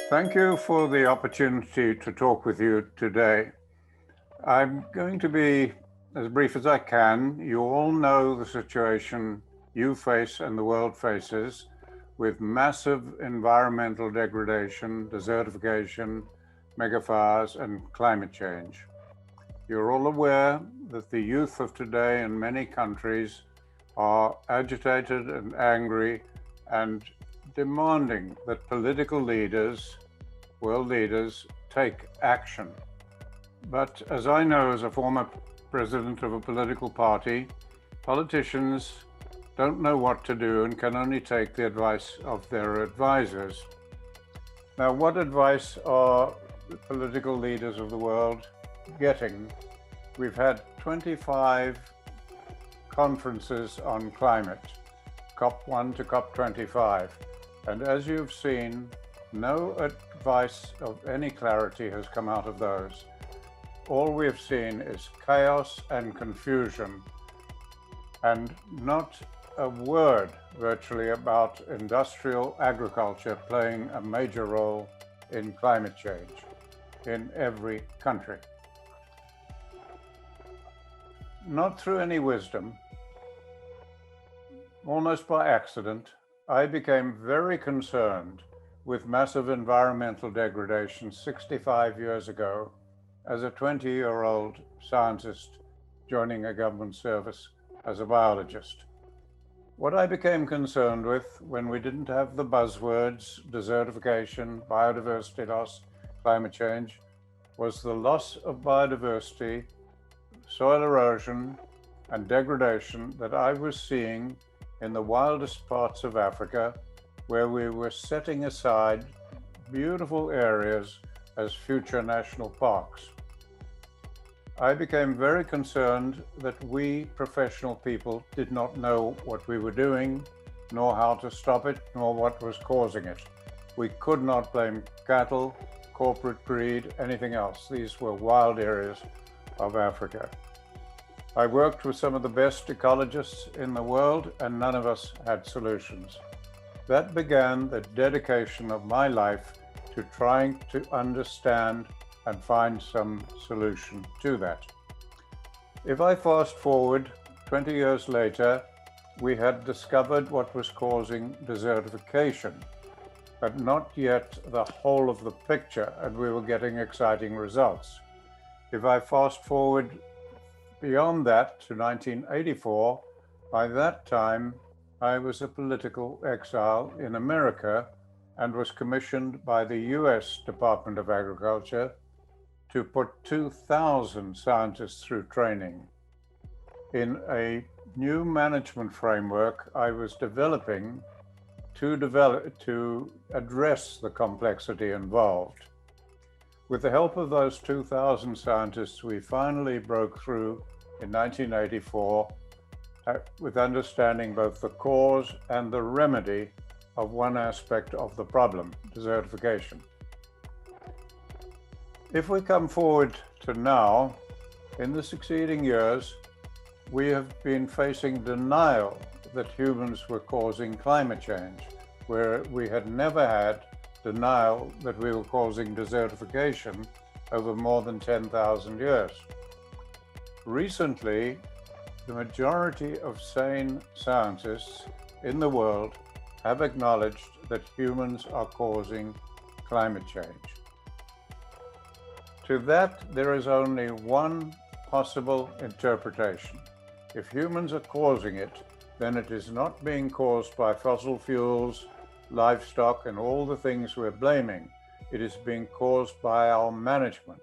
Thank you for the opportunity to talk with you today. I'm going to be as brief as I can. You all know the situation you face and the world faces with massive environmental degradation, desertification, megafires, and climate change. You're all aware that the youth of today in many countries are agitated and angry and demanding that political leaders, world leaders, take action. But as I know as a former president of a political party, politicians don't know what to do and can only take the advice of their advisors. Now, what advice are the political leaders of the world getting? We've had 25 conferences on climate, COP1 to COP25. And as you've seen, no advice of any clarity has come out of those. All we've seen is chaos and confusion, and not a word virtually about industrial agriculture playing a major role in climate change in every country. Not through any wisdom, almost by accident, I became very concerned with massive environmental degradation 65 years ago as a 20-year-old scientist joining a government service as a biologist. What I became concerned with when we didn't have the buzzwords, desertification, biodiversity loss, climate change, was the loss of biodiversity, soil erosion, and degradation that I was seeing in the wildest parts of Africa, where we were setting aside beautiful areas as future national parks. I became very concerned that we professional people did not know what we were doing, nor how to stop it, nor what was causing it. We could not blame cattle, corporate greed, anything else. These were wild areas of Africa. I worked with some of the best ecologists in the world, and none of us had solutions. That began the dedication of my life to trying to understand and find some solution to that. If I fast forward 20 years later, we had discovered what was causing desertification, but not yet the whole of the picture, and we were getting exciting results. If I fast forward beyond that to 1984, by that time, I was a political exile in America and was commissioned by the US Department of Agriculture to put 2,000 scientists through training. In a new management framework I was developing to address the complexity involved. With the help of those 2,000 scientists, we finally broke through in 1984 with understanding both the cause and the remedy of one aspect of the problem, desertification. If we come forward to now, in the succeeding years, we have been facing denial that humans were causing climate change, where we had never had denial that we were causing desertification over more than 10,000 years. Recently, the majority of sane scientists in the world have acknowledged that humans are causing climate change. To that, there is only one possible interpretation. If humans are causing it, then it is not being caused by fossil fuels, livestock, and all the things we're blaming. It is being caused by our management.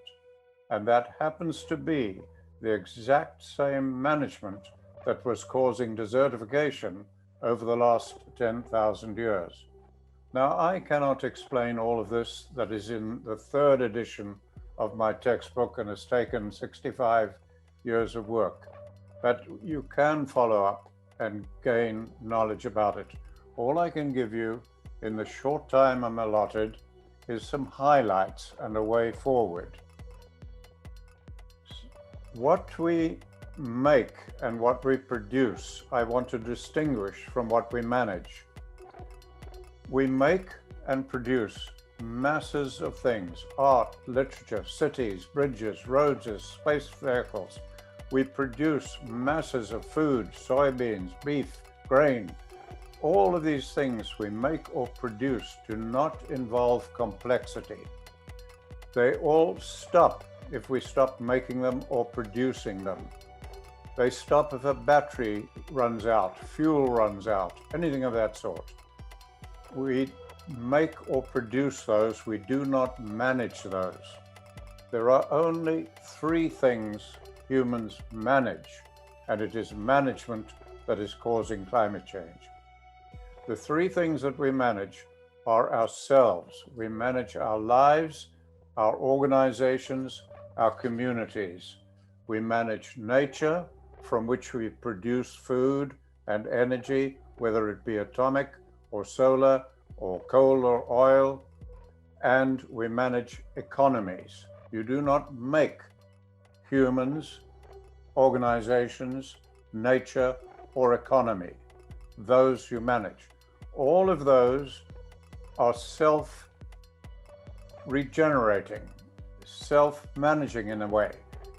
And that happens to be the exact same management that was causing desertification over the last 10,000 years. Now, I cannot explain all of this that is in the third edition of my textbook and has taken 65 years of work, but you can follow up and gain knowledge about it. All I can give you in the short time I'm allotted is some highlights and a way forward. What we make and what we produce, I want to distinguish from what we manage. We make and produce masses of things: art, literature, cities, bridges, roads, space vehicles. We produce masses of food, soybeans, beef, grain. All of these things we make or produce do not involve complexity. They all stop if we stop making them or producing them. They stop if a battery runs out, fuel runs out, anything of that sort. We make or produce those, we do not manage those. There are only three things humans manage, and it is management that is causing climate change. The three things that we manage are ourselves. We manage our lives, our organizations, our communities. We manage nature, from which we produce food and energy, whether it be atomic or solar or coal or oil, and we manage economies. You do not make humans, organizations, nature, or economy. Those you manage. All of those are self-regenerating, self-managing in a way.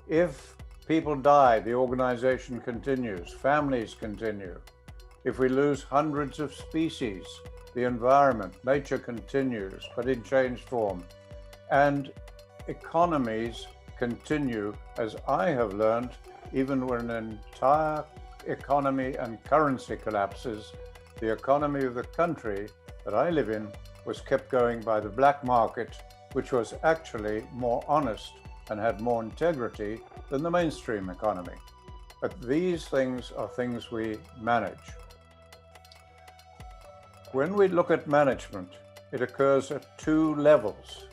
If people die, the organization continues, families continue. If we lose hundreds of species, the environment, nature continues, but in changed form. And economies continue, as I have learned, even when an entire economy and currency collapses, the economy of the country that I live in was kept going by the black market, which was actually more honest and had more integrity than the mainstream economy. But these things are things we manage. When we look at management, it occurs at two levels.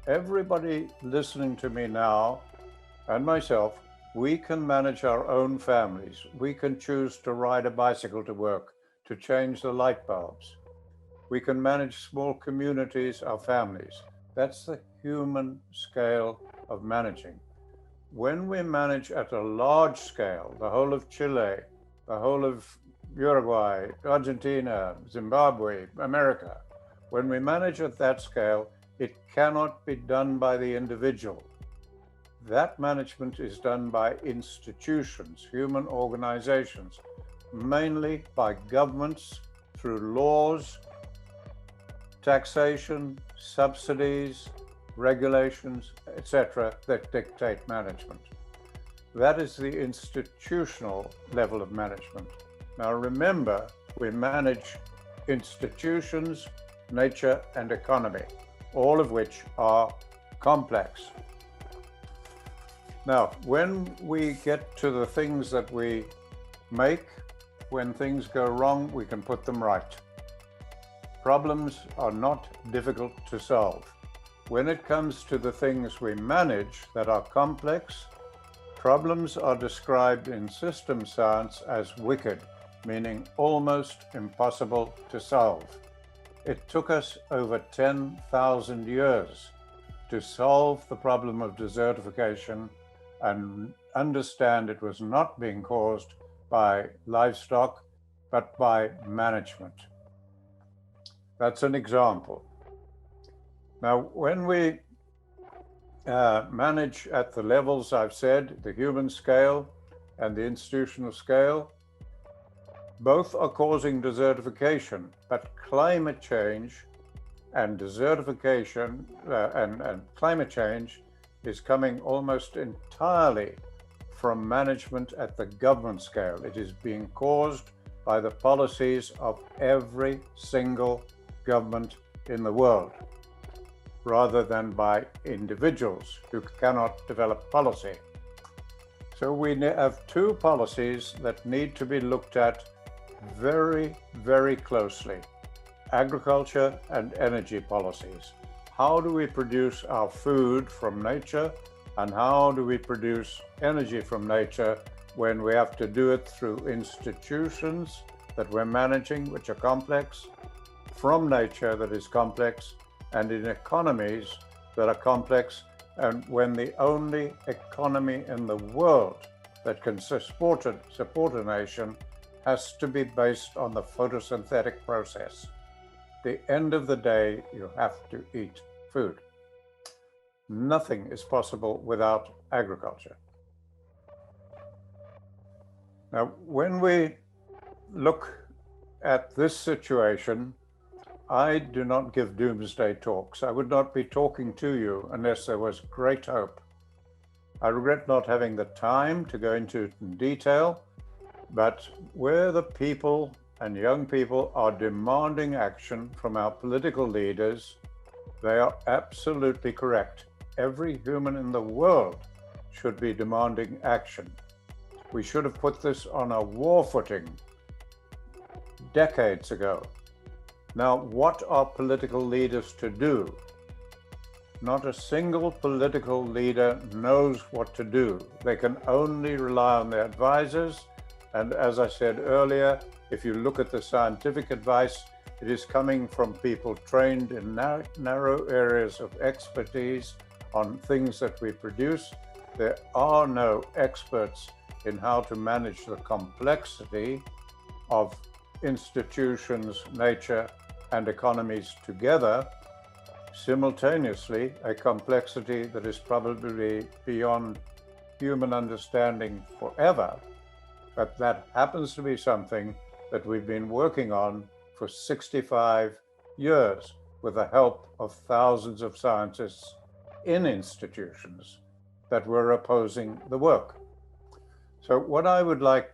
Everybody listening to me now, and myself, we can manage our own families. We can choose to ride a bicycle to work, to change the light bulbs. We can manage small communities, our families. That's the human scale of managing. When we manage at a large scale, the whole of Chile, the whole of Uruguay, Argentina, Zimbabwe, America, when we manage at that scale, it cannot be done by the individual. That management is done by institutions, human organizations, mainly by governments through laws, taxation, subsidies, regulations, etc., that dictate management. That is the institutional level of management. Now remember, we manage institutions, nature, and economy, all of which are complex. Now, when we get to the things that we make, when things go wrong, we can put them right. Problems are not difficult to solve. When it comes to the things we manage that are complex, problems are described in system science as wicked, meaning almost impossible to solve. It took us over 10,000 years to solve the problem of desertification and understand it was not being caused by livestock, but by management. That's an example. Now, when we manage at the levels I've said, the human scale and the institutional scale, both are causing desertification, but climate change and desertification and climate change is coming almost entirely from management at the government scale. It is being caused by the policies of every single government in the world, rather than by individuals who cannot develop policy. So we have two policies that need to be looked at very, very closely: agriculture and energy policies. How do we produce our food from nature, and how do we produce energy from nature when we have to do it through institutions that we're managing, which are complex, from nature that is complex, and in economies that are complex, and when the only economy in the world that can support a nation has to be based on the photosynthetic process. the end of the day, you have to eat food. Nothing is possible without agriculture. Now, when we look at this situation, I do not give doomsday talks. I would not be talking to you unless there was great hope. I regret not having the time to go into it in detail, but where the people and young people are demanding action from our political leaders, they are absolutely correct. Every human in the world should be demanding action. We should have put this on a war footing decades ago. Now, what are political leaders to do? Not a single political leader knows what to do. They can only rely on their advisors. And as I said earlier, if you look at the scientific advice, it is coming from people trained in narrow areas of expertise on things that we produce. There are no experts in how to manage the complexity of institutions, nature, and economies together, simultaneously, a complexity that is probably beyond human understanding forever. But that happens to be something that we've been working on for 65 years with the help of thousands of scientists in institutions that were opposing the work. So what I would like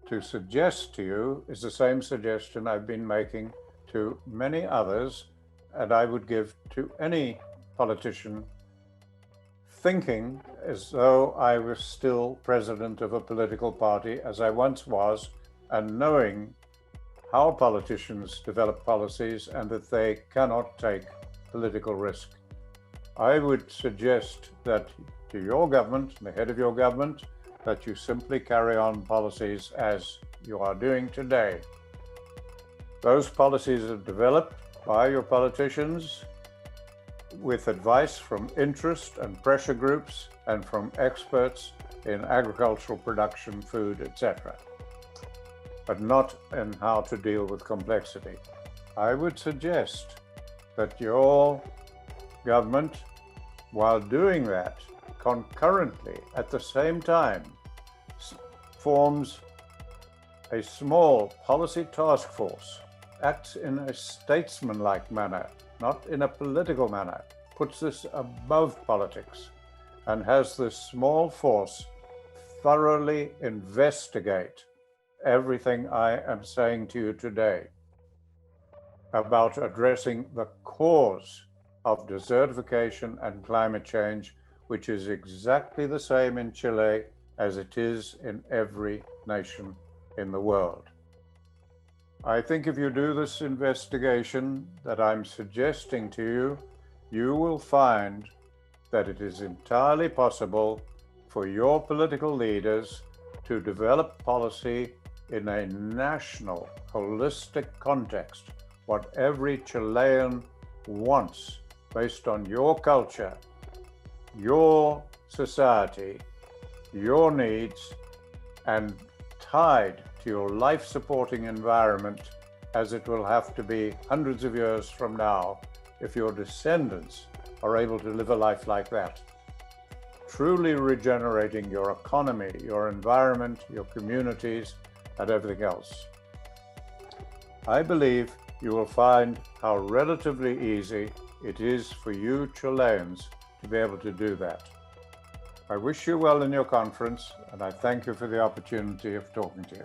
to suggest to you is the same suggestion I've been making to many others, and I would give to any politician thinking as though I was still president of a political party, as I once was, and knowing how politicians develop policies and that they cannot take political risk. I would suggest that to your government, the head of your government, that you simply carry on policies as you are doing today. Those policies are developed by your politicians with advice from interest and pressure groups and from experts in agricultural production, food, etc., but not in how to deal with complexity. I would suggest that your government, while doing that, concurrently, at the same time, forms a small policy task force, acts in a statesman-like manner, not in a political manner, puts this above politics, and has this small force thoroughly investigate everything I am saying to you today about addressing the cause of desertification and climate change, which is exactly the same in Chile as it is in every nation in the world. I think if you do this investigation that I'm suggesting to you, you will find that it is entirely possible for your political leaders to develop policy in a national, holistic context, what every Chilean wants based on your culture, your society, your needs, and tied to your life-supporting environment, as it will have to be hundreds of years from now if your descendants are able to live a life like that. Truly regenerating your economy, your environment, your communities, and everything else. I believe you will find how relatively easy it is for you Chileans to be able to do that. I wish you well in your conference, and I thank you for the opportunity of talking to you.